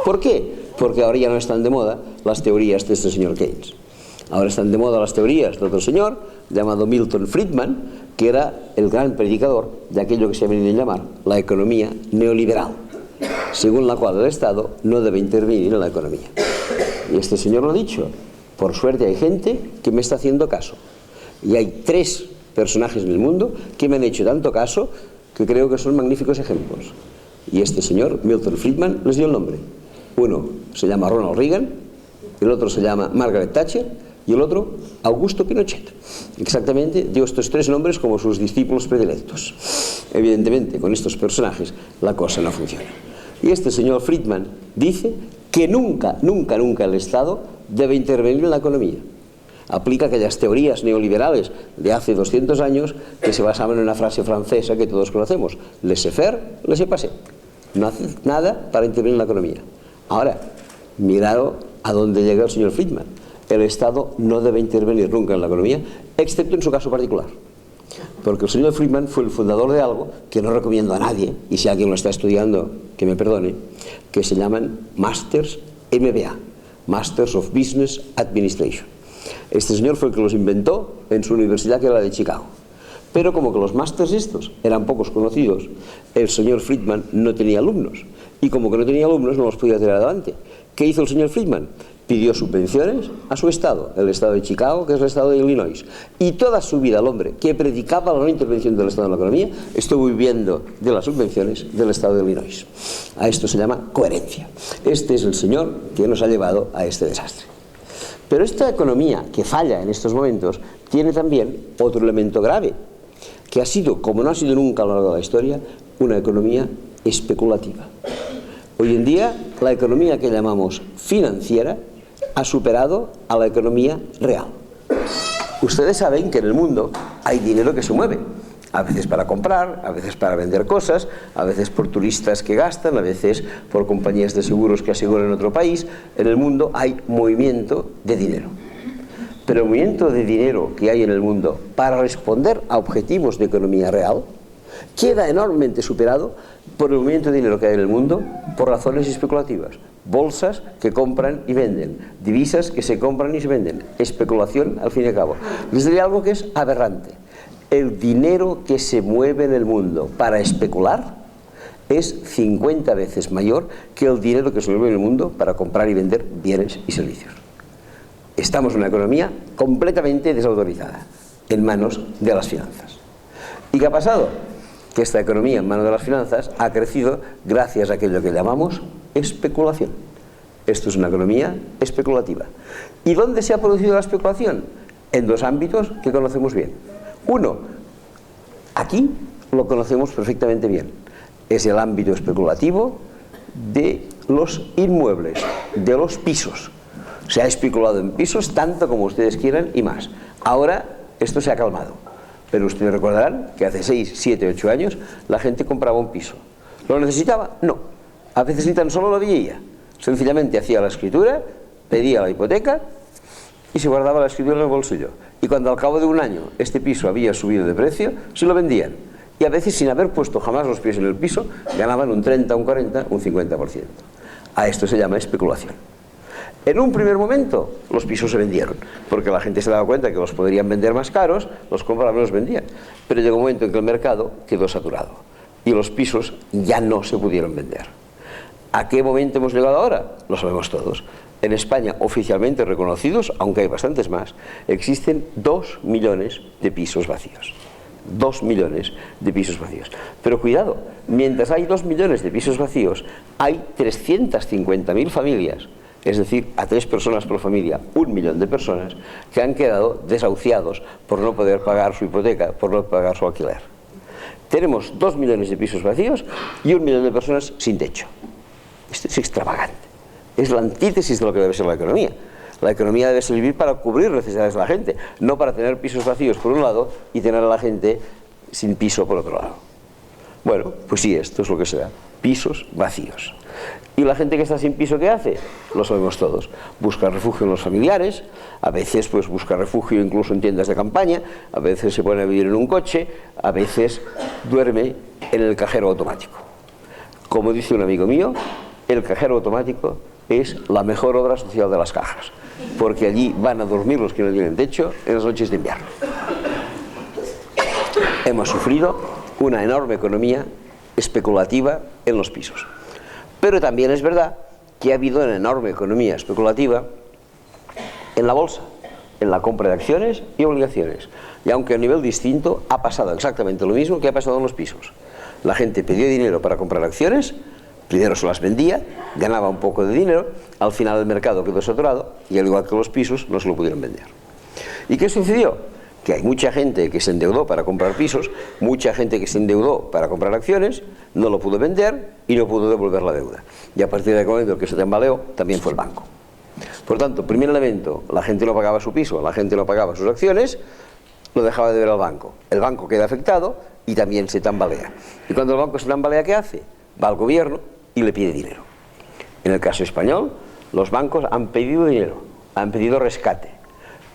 ¿Por qué? Porque ahora ya no están de moda las teorías de este señor Keynes. Ahora están de moda las teorías de otro señor llamado Milton Friedman, que era el gran predicador de aquello que se ha venido a llamar la economía neoliberal, según la cual el Estado no debe intervenir en la economía. Y este señor lo ha dicho. Por suerte hay gente que me está haciendo caso. Y hay 3 personajes en el mundo que me han hecho tanto caso que creo que son magníficos ejemplos. Y este señor, Milton Friedman, les dio el nombre. Uno se llama Ronald Reagan, el otro se llama Margaret Thatcher y el otro Augusto Pinochet. Exactamente dio estos 3 nombres como sus discípulos predilectos. Evidentemente, con estos personajes la cosa no funciona. Y este señor Friedman dice que nunca el Estado debe intervenir en la economía. Aplica aquellas teorías neoliberales de hace 200 años que se basaban en una frase francesa que todos conocemos: laissez-faire, laissez-passer. No hace nada para intervenir en la economía. Ahora, mirad a dónde llega el señor Friedman. El Estado no debe intervenir nunca en la economía, excepto en su caso particular. Porque el señor Friedman fue el fundador de algo que no recomiendo a nadie, y si alguien lo está estudiando, que me perdone, que se llaman Masters MBA, Masters of Business Administration. Este señor fue el que los inventó en su universidad, que era la de Chicago. Pero como que los másters estos eran pocos conocidos, el señor Friedman no tenía alumnos. Y como que no tenía alumnos, no los podía tirar adelante. ¿Qué hizo el señor Friedman? Pidió subvenciones a su estado, el estado de Chicago, que es el estado de Illinois. Y toda su vida el hombre que predicaba la no intervención del Estado en la economía estuvo viviendo de las subvenciones del estado de Illinois. A esto se llama coherencia. Este es el señor que nos ha llevado a este desastre. Pero esta economía que falla en estos momentos tiene también otro elemento grave, que ha sido, como no ha sido nunca a lo largo de la historia, una economía especulativa. Hoy en día la economía que llamamos financiera ha superado a la economía real. Ustedes saben que en el mundo hay dinero que se mueve, a veces para comprar, a veces para vender cosas, a veces por turistas que gastan, a veces por compañías de seguros que aseguran en otro país. En el mundo hay movimiento de dinero. Pero el movimiento de dinero que hay en el mundo para responder a objetivos de economía real queda enormemente superado por el movimiento de dinero que hay en el mundo por razones especulativas. Bolsas que compran y venden, divisas que se compran y se venden, especulación al fin y al cabo. Les diré algo que es aberrante. El dinero que se mueve en el mundo para especular es 50 veces mayor que el dinero que se mueve en el mundo para comprar y vender bienes y servicios. Estamos en una economía completamente desautorizada, en manos de las finanzas. ¿Y qué ha pasado? Que esta economía en manos de las finanzas ha crecido gracias a aquello que llamamos especulación. Esto es una economía especulativa. ¿Y dónde se ha producido la especulación? En 2 ámbitos que conocemos bien. Uno, aquí lo conocemos perfectamente bien, es el ámbito especulativo de los inmuebles, de los pisos. Se ha especulado en pisos tanto como ustedes quieran y más. Ahora esto se ha calmado, pero ustedes recordarán que hace 6, 7, 8 años la gente compraba un piso. ¿Lo necesitaba? No. A veces ni tan solo lo veía. Sencillamente hacía la escritura, pedía la hipoteca y se guardaba la escritura en el bolsillo. Y cuando al cabo de un año este piso había subido de precio, se lo vendían. Y a veces, sin haber puesto jamás los pies en el piso, ganaban un 30, un 40, un 50%. A esto se llama especulación. En un primer momento los pisos se vendieron, porque la gente se daba cuenta que los podrían vender más caros, los compraban y los vendían. Pero llegó un momento en que el mercado quedó saturado y los pisos ya no se pudieron vender. ¿A qué momento hemos llegado ahora? Lo sabemos todos. En España, oficialmente reconocidos, aunque hay bastantes más, existen 2 millones de pisos vacíos. 2 millones de pisos vacíos. Pero cuidado, mientras hay 2 millones de pisos vacíos, hay 350.000 familias, es decir, a 3 personas por familia, 1 millón de personas, que han quedado desahuciados por no poder pagar su hipoteca, por no pagar su alquiler. Tenemos 2 millones de pisos vacíos y 1 millón de personas sin techo. Esto es extravagante. Es la antítesis de lo que debe ser la economía. La economía debe servir para cubrir necesidades de la gente, no para tener pisos vacíos por un lado y tener a la gente sin piso por otro lado. Bueno, pues sí, esto es lo que se da. Pisos vacíos. ¿Y la gente que está sin piso qué hace? Lo sabemos todos. Busca refugio en los familiares, a veces pues busca refugio incluso en tiendas de campaña, a veces se pone a vivir en un coche, a veces duerme en el cajero automático. Como dice un amigo mío, el cajero automático es la mejor obra social de las cajas, porque allí van a dormir los que no tienen techo en las noches de invierno. Hemos sufrido una enorme economía especulativa en los pisos. Pero también es verdad que ha habido una enorme economía especulativa en la bolsa, en la compra de acciones y obligaciones. Y aunque a nivel distinto, ha pasado exactamente lo mismo que ha pasado en los pisos. La gente pidió dinero para comprar acciones, primero se las vendía, ganaba un poco de dinero, al final el mercado quedó saturado y al igual que los pisos no se lo pudieron vender. ¿Y qué sucedió? Que hay mucha gente que se endeudó para comprar pisos, mucha gente que se endeudó para comprar acciones, no lo pudo vender y no pudo devolver la deuda. Y a partir de aquel momento que se tambaleó, también fue el banco. Por tanto, primer elemento, la gente no pagaba su piso, la gente no pagaba sus acciones, lo dejaba de ver al banco. El banco queda afectado y también se tambalea. Y cuando el banco se tambalea, ¿qué hace? Va al gobierno y le pide dinero. En el caso español, los bancos han pedido dinero, han pedido rescate,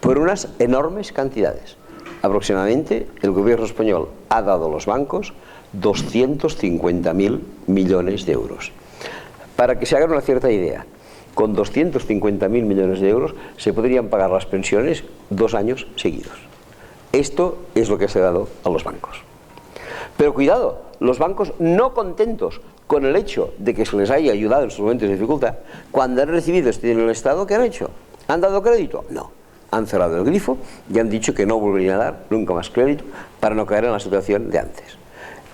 por unas enormes cantidades. Aproximadamente el gobierno español ha dado a los bancos 250.000 millones de euros. Para que se hagan una cierta idea, con 250.000 millones de euros se podrían pagar las pensiones 2 años seguidos. Esto es lo que se ha dado a los bancos. Pero cuidado, los bancos no contentos con el hecho de que se les haya ayudado en sus momentos de dificultad, cuando han recibido este dinero del Estado, ¿qué han hecho? ¿Han dado crédito? No. Han cerrado el grifo y han dicho que no volverían a dar nunca más crédito para no caer en la situación de antes.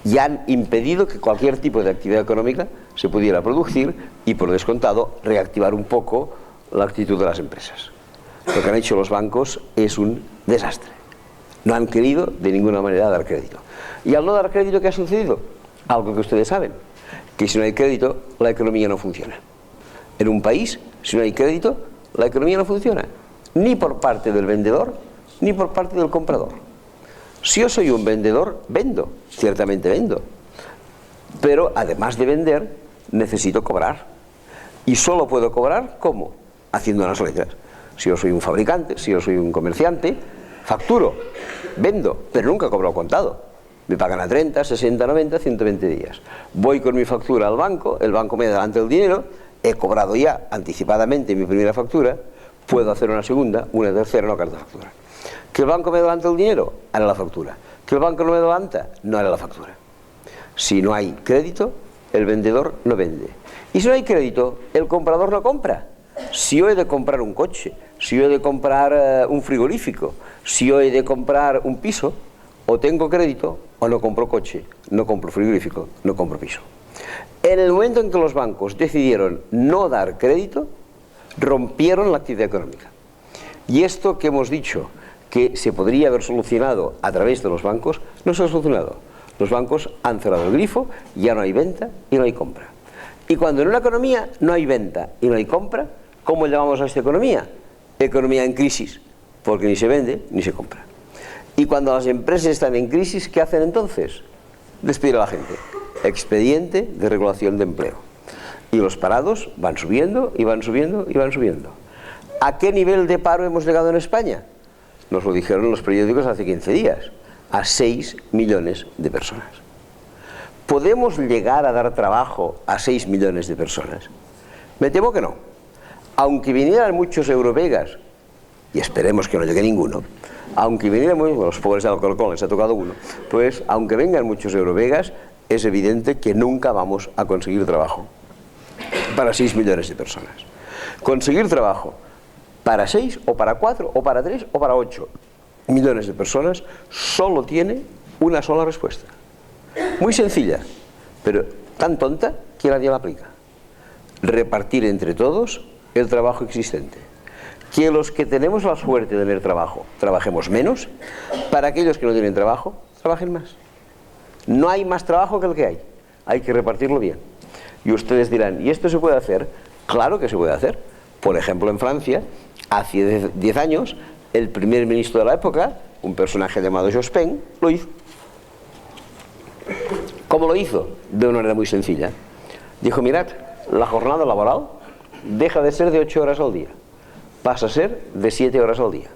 Y han impedido que cualquier tipo de actividad económica se pudiera producir y, por descontado, reactivar un poco la actitud de las empresas. Lo que han hecho los bancos es un desastre. No han querido de ninguna manera dar crédito. Y al no dar crédito, ¿qué ha sucedido? Algo que ustedes saben, que si no hay crédito, la economía no funciona. En un país, si no hay crédito, la economía no funciona. Ni por parte del vendedor, ni por parte del comprador. Si yo soy un vendedor, vendo, ciertamente vendo. Pero además de vender, necesito cobrar. Y solo puedo cobrar, ¿cómo? Haciendo unas letras. Si yo soy un fabricante, si yo soy un comerciante, facturo, vendo, pero nunca cobro al contado. Me pagan a 30, 60, 90, 120 días. Voy con mi factura al banco, el banco me adelanta el dinero, he cobrado ya anticipadamente mi primera factura, puedo hacer una segunda, una tercera, una cuarta factura. ¿Que el banco me adelanta el dinero? Haré la factura. ¿Que el banco no me adelanta? No haré la factura. Si no hay crédito, el vendedor no vende. Y si no hay crédito, el comprador no compra. Si yo he de comprar un coche, si yo he de comprar un frigorífico, si yo he de comprar un piso, o tengo crédito o no compro coche, no compro frigorífico, no compro piso. En el momento en que los bancos decidieron no dar crédito, rompieron la actividad económica. Y esto que hemos dicho que se podría haber solucionado a través de los bancos, no se ha solucionado. Los bancos han cerrado el grifo, ya no hay venta y no hay compra. Y cuando en una economía no hay venta y no hay compra, ¿cómo llamamos a esta economía? Economía en crisis, porque ni se vende ni se compra. Y cuando las empresas están en crisis, ¿qué hacen entonces? Despedir a la gente. Expediente de regulación de empleo. Y los parados van subiendo y van subiendo y van subiendo. ¿A qué nivel de paro hemos llegado en España? Nos lo dijeron los periódicos hace 15 días. A 6 millones de personas. ¿Podemos llegar a dar trabajo a 6 millones de personas? Me temo que no. Aunque vinieran muchos eurovegas, y esperemos que no llegue ninguno, aunque vinieran los pobres de Alcorcón, les ha tocado uno, pues aunque vengan muchos eurovegas, es evidente que nunca vamos a conseguir trabajo para 6 millones de personas. Conseguir trabajo para 6 o para 4 o para 3 o para 8 millones de personas solo tiene una sola respuesta. Muy sencilla, pero tan tonta que nadie la aplica. Repartir entre todos el trabajo existente. Que los que tenemos la suerte de tener trabajo, trabajemos menos, para aquellos que no tienen trabajo, trabajen más. No hay más trabajo que el que hay que repartirlo bien. Y ustedes dirán, ¿y esto se puede hacer? Claro que se puede hacer. Por ejemplo, en Francia, hace 10 años, el primer ministro de la época, un personaje llamado Jospin, lo hizo. ¿Cómo lo hizo? De una manera muy sencilla. Dijo, mirad, la jornada laboral deja de ser de 8 horas al día, pasa a ser de 7 horas al día.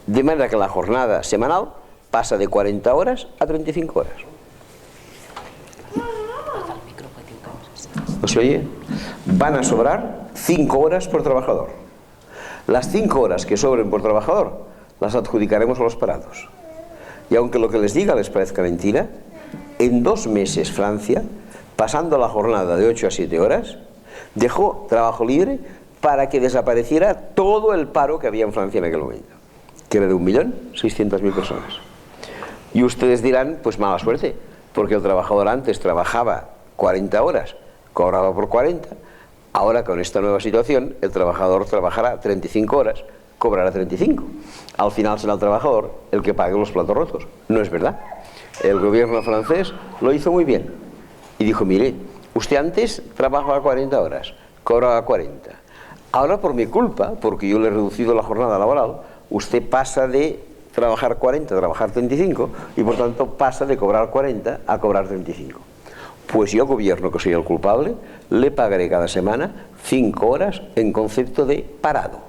De manera que la jornada semanal pasa de 40 horas a 35 horas. ¿Se oye? Van a sobrar 5 horas por trabajador. Las 5 horas que sobren por trabajador las adjudicaremos a los parados. Y aunque lo que les diga les parezca mentira, en 2 meses Francia, pasando la jornada de 8 a 7 horas, dejó trabajo libre para que desapareciera todo el paro que había en Francia en aquel momento, que era de 1.600.000 personas. Y ustedes dirán, pues mala suerte, porque el trabajador antes trabajaba 40 horas, cobraba por 40, ahora con esta nueva situación el trabajador trabajará 35 horas, cobrará 35. Al final será el trabajador el que pague los platos rotos. No es verdad. El gobierno francés lo hizo muy bien y dijo, mire, usted antes trabajaba 40 horas, cobraba 40. Ahora por mi culpa, porque yo le he reducido la jornada laboral, usted pasa de trabajar 40 a trabajar 35 y por tanto pasa de cobrar 40 a cobrar 35. Pues yo, gobierno, que soy el culpable, le pagaré cada semana 5 horas en concepto de parado.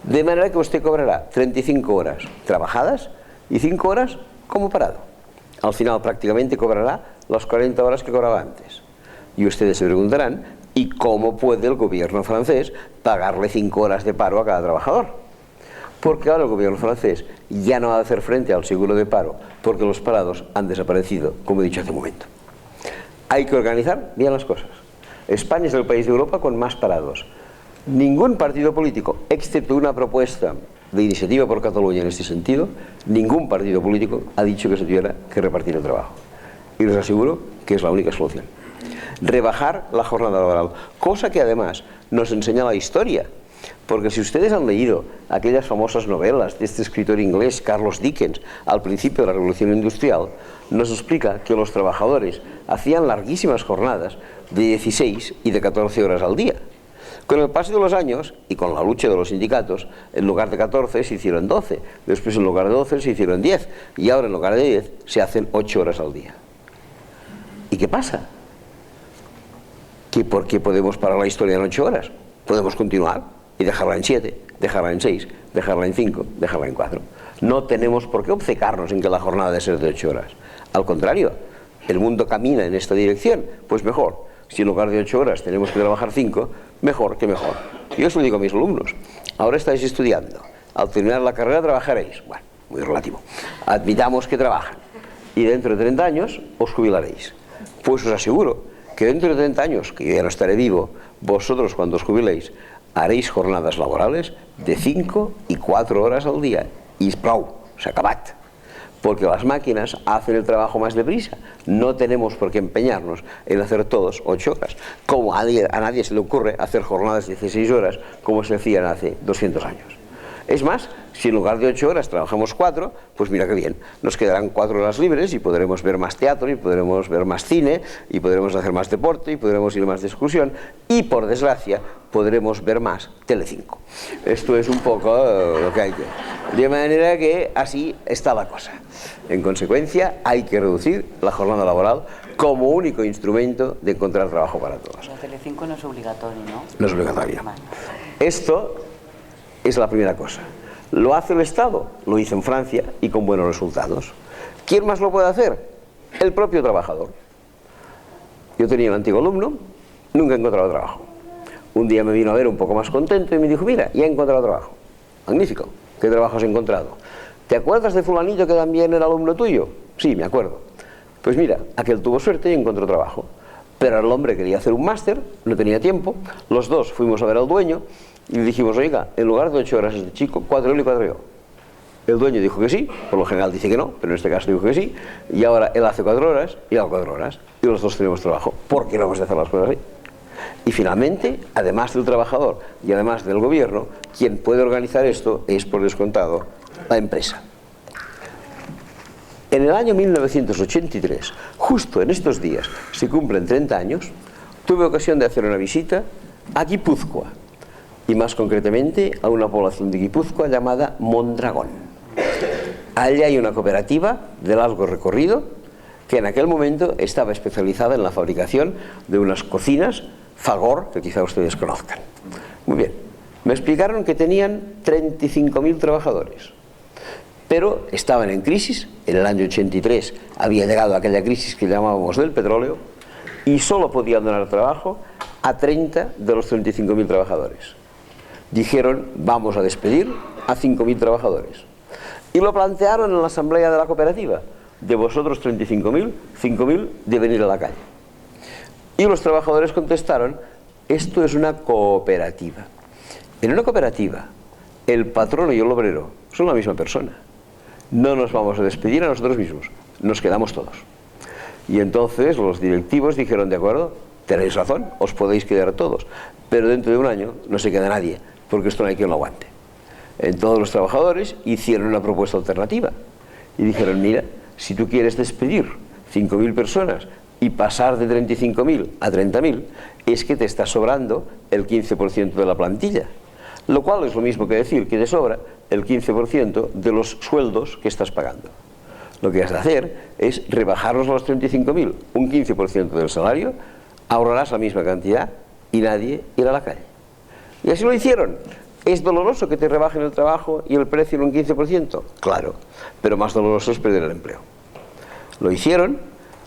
De manera que usted cobrará 35 horas trabajadas y 5 horas como parado. Al final prácticamente cobrará las 40 horas que cobraba antes. Y ustedes se preguntarán, ¿y cómo puede el gobierno francés pagarle 5 horas de paro a cada trabajador? Porque ahora el gobierno francés ya no va a hacer frente al seguro de paro, porque los parados han desaparecido, como he dicho hace un momento. Hay que organizar bien las cosas. España es el país de Europa con más parados. Ningún partido político, excepto una propuesta de Iniciativa por Cataluña en este sentido, ningún partido político ha dicho que se tuviera que repartir el trabajo. Y les aseguro que es la única solución. Rebajar la jornada laboral, cosa que además nos enseña la historia. Porque si ustedes han leído aquellas famosas novelas de este escritor inglés, Charles Dickens, al principio de la Revolución Industrial, nos explica que los trabajadores hacían larguísimas jornadas de 16 y de 14 horas al día. Con el paso de los años y con la lucha de los sindicatos, en lugar de 14 se hicieron 12, después en lugar de 12 se hicieron 10 y ahora en lugar de 10 se hacen 8 horas al día. ¿Y qué pasa? ¿Que por qué podemos parar la historia en 8 horas? Podemos continuar y dejarla en 7, dejarla en 6, dejarla en 5, dejarla en 4. No tenemos por qué obcecarnos en que la jornada debe ser de 8 horas. Al contrario, el mundo camina en esta dirección, pues mejor. Si en lugar de 8 horas tenemos que trabajar 5, mejor que mejor. Yo eso lo digo a mis alumnos. Ahora estáis estudiando. Al terminar la carrera trabajaréis. Bueno, muy relativo. Admitamos que trabajan. Y dentro de 30 años os jubilaréis. Pues os aseguro que dentro de 30 años, que yo ya no estaré vivo, vosotros cuando os jubiléis haréis jornadas laborales de 5 y 4 horas al día. I prou, s'ha acabat. Porque las máquinas hacen el trabajo más deprisa. No tenemos por qué empeñarnos en hacer todos 8 horas. Como a nadie se le ocurre hacer jornadas de 16 horas como se hacían hace 200 años. Es más, si en lugar de 8 horas trabajamos 4, pues mira qué bien, nos quedarán 4 horas libres y podremos ver más teatro y podremos ver más cine y podremos hacer más deporte y podremos ir más de excursión y, por desgracia, podremos ver más Telecinco. Esto es un poco lo que hay que... De manera que así está la cosa. En consecuencia, hay que reducir la jornada laboral como único instrumento de encontrar trabajo para todos. La Telecinco no es obligatorio, ¿no? No es obligatorio. Esto es la primera cosa. ¿Lo hace el Estado? Lo hizo en Francia y con buenos resultados. ¿Quién más lo puede hacer? El propio trabajador. Yo tenía un antiguo alumno, nunca he encontrado trabajo. Un día me vino a ver un poco más contento y me dijo, mira, ya he encontrado trabajo. Magnífico. ¿Qué trabajo has encontrado? ¿Te acuerdas de fulanito que también era alumno tuyo? Sí, me acuerdo. Pues mira, aquel tuvo suerte y encontró trabajo. Pero el hombre quería hacer un máster, no tenía tiempo. Los dos fuimos a ver al dueño y le dijimos, oiga, en lugar de 8 horas este chico, 4 él y 4 yo. El dueño dijo que sí, por lo general dice que no, pero en este caso dijo que sí. Y ahora él hace 4 horas y hago 4 horas. Y los dos tenemos trabajo. ¿Por qué no vamos a hacer las cosas así? Y finalmente, además del trabajador y además del gobierno, quien puede organizar esto es, por descontado, la empresa. En el año 1983, justo en estos días, se cumplen 30 años, tuve ocasión de hacer una visita a Guipúzcoa, y más concretamente a una población de Guipúzcoa llamada Mondragón. Allí hay una cooperativa de largo recorrido que en aquel momento estaba especializada en la fabricación de unas cocinas Fagor, que quizá ustedes conozcan. Muy bien, me explicaron que tenían 35.000 trabajadores, pero estaban en crisis. En el año 83 había llegado aquella crisis que llamábamos del petróleo y solo podían dar trabajo a 30 de los 35.000 trabajadores. Dijeron, vamos a despedir a 5.000 trabajadores. Y lo plantearon en la asamblea de la cooperativa. De vosotros 35.000, 5.000 deben ir a la calle. Y los trabajadores contestaron, esto es una cooperativa. En una cooperativa, el patrono y el obrero son la misma persona. No nos vamos a despedir a nosotros mismos, nos quedamos todos. Y entonces los directivos dijeron, de acuerdo, tenéis razón, os podéis quedar todos, pero dentro de un año no se queda nadie, porque esto no hay quien lo aguante. Entonces los trabajadores hicieron una propuesta alternativa y dijeron, mira, si tú quieres despedir 5.000 personas y pasar de 35.000 a 30.000, es que te está sobrando el 15% de la plantilla, lo cual es lo mismo que decir que te sobra el 15% de los sueldos que estás pagando. Lo que has de hacer es rebajarlos a los 35.000, un 15% del salario, ahorrarás la misma cantidad y nadie irá a la calle. Y así lo hicieron. ¿Es doloroso que te rebajen el trabajo y el precio en un 15%? Claro, pero más doloroso es perder el empleo. Lo hicieron,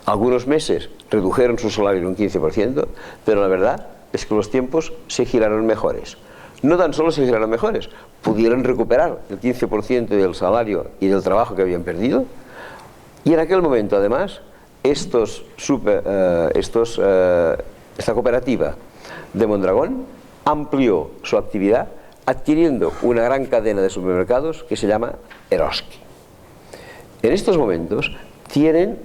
algunos meses redujeron su salario en un 15%, pero la verdad es que los tiempos se giraron mejores. No tan solo se giraron mejores, pudieron recuperar el 15% del salario y del trabajo que habían perdido, y en aquel momento además esta cooperativa de Mondragón amplió su actividad adquiriendo una gran cadena de supermercados que se llama Eroski. En estos momentos tienen